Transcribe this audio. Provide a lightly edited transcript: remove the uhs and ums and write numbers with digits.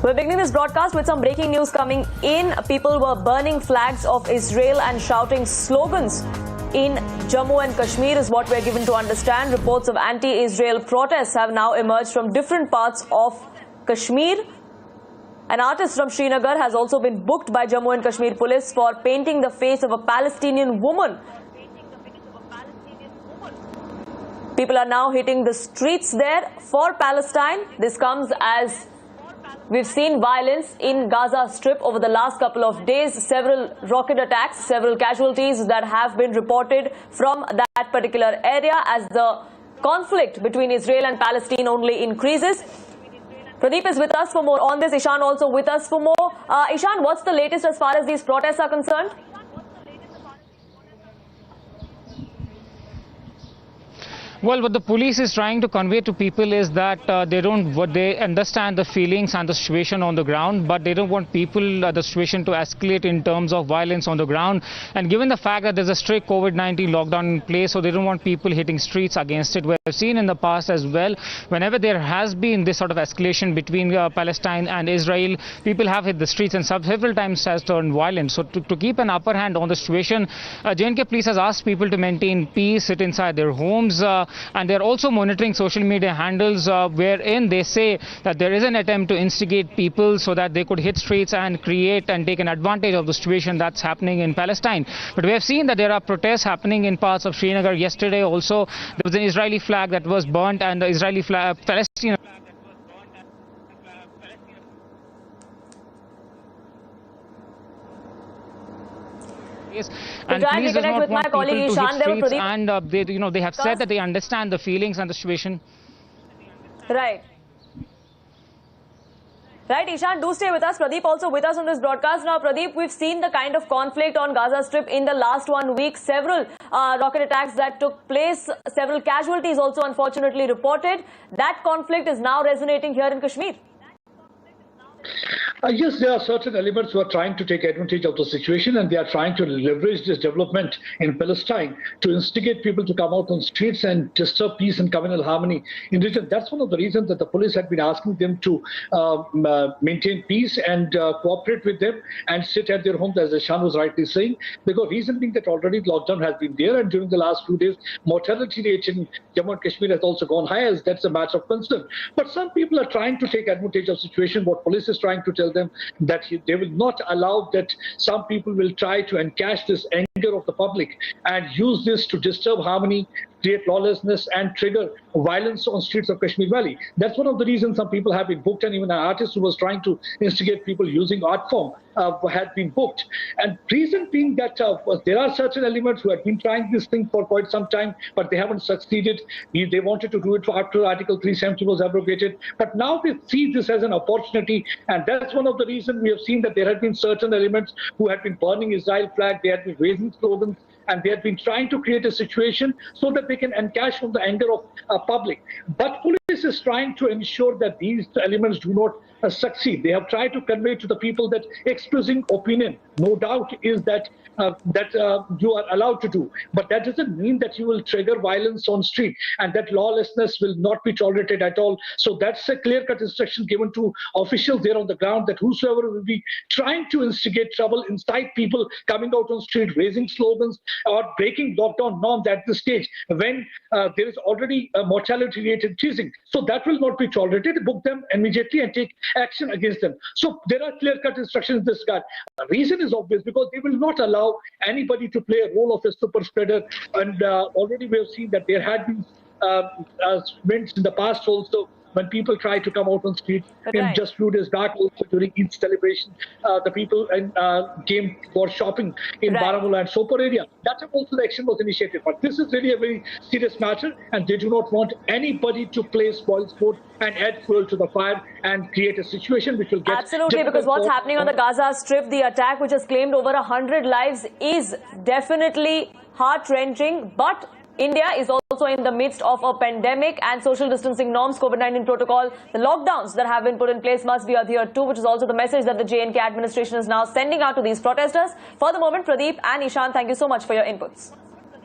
We're beginning this broadcast with some breaking news coming in. People were burning flags of Israel and shouting slogans in Jammu and Kashmir is what we're given to understand. Reports of anti-Israel protests have now emerged from different parts of Kashmir. An artist from Srinagar has also been booked by Jammu and Kashmir police for painting the face of a Palestinian woman. People are now hitting the streets there for Palestine. This comes as we've seen violence in Gaza Strip over the last couple of days. Several rocket attacks, several casualties that have been reported from that particular area as the conflict between Israel and Palestine only increases. Pradeep is with us for more on this. Ishan also with us for more. Ishan, what's the latest as far as these protests are concerned? Well, what the police is trying to convey to people is that they understand the feelings and the situation on the ground, but they don't want people, the situation to escalate in terms of violence on the ground. And given the fact that there's a strict COVID-19 lockdown in place, so they don't want people hitting streets against it. We have seen in the past as well, whenever there has been this sort of escalation between Palestine and Israel, people have hit the streets and several times has turned violent. So to keep an upper hand on the situation, J&K police has asked people to maintain peace, sit inside their homes. And they're also monitoring social media handles wherein they say that there is an attempt to instigate people so that they could hit streets and create and take an advantage of the situation that's happening in Palestine. But we have seen that there are protests happening in parts of Srinagar. Yesterday also there was an Israeli flag that was burnt and the Israeli flag, Palestinian flag that was burnt and police does not want people to hit streets, and they have said that they understand the feelings and the situation. Right, Ishan, do stay with us. Pradeep also with us on this broadcast. Now, Pradeep, we've seen the kind of conflict on Gaza Strip in the last 1 week. Several rocket attacks that took place, several casualties also unfortunately reported. That conflict is now resonating here in Kashmir. Yes, there are certain elements who are trying to take advantage of the situation, and they are trying to leverage this development in Palestine to instigate people to come out on streets and disturb peace and communal harmony in the region. That's one of the reasons that the police had been asking them to maintain peace and cooperate with them and sit at their homes, as Ishan was rightly saying, because reason being that already lockdown has been there, and during the last few days mortality rate in Jammu and Kashmir has also gone high, as that's a matter of concern. But some people are trying to take advantage of the situation. What police is trying to tell them that they will not allow that some people will try to encash this anger of the public and use this to disturb harmony, create lawlessness and trigger violence on streets of Kashmir Valley. That's one of the reasons some people have been booked, and even an artist who was trying to instigate people using art form had been booked. And reason being that there are certain elements who have been trying this thing for quite some time, but they haven't succeeded. They wanted to do it after Article 370 was abrogated, but now they see this as an opportunity, and that's one of the reasons we have seen that there have been certain elements who had been burning Israel flag, they had been raising slogans, and they have been trying to create a situation so that they can encash from the anger of public. But police is trying to ensure that these elements do not succeed. They have tried to convey to the people that expressing opinion, no doubt, is that you are allowed to do, but that doesn't mean that you will trigger violence on street, and that lawlessness will not be tolerated at all. So that's a clear-cut instruction given to officials there on the ground, that whosoever will be trying to instigate trouble, incite people coming out on street, raising slogans or breaking lockdown norms at this stage when there is already a mortality rate increasing, so that will not be tolerated. Book them immediately and take action against them. So there are clear-cut instructions in this regard. The reason is obvious, because they will not allow anybody to play a role of a super spreader, and already we have seen that there had been events in the past also when people try to come out on streets. In just few days back also during Eid celebration, the people came for shopping in Baramulla and Sopore area. That time also the action was initiated. But this is really a very serious matter, and they do not want anybody to play spoil sport and add fuel to the fire and create a situation which will get... Absolutely, because what's happening on the Gaza Strip, the attack which has claimed over 100 lives, is definitely heart-wrenching, but India is also in the midst of a pandemic, and social distancing norms, COVID-19 protocol, the lockdowns that have been put in place must be adhered to, which is also the message that the J&K administration is now sending out to these protesters. For the moment, Pradeep and Ishan, thank you so much for your inputs.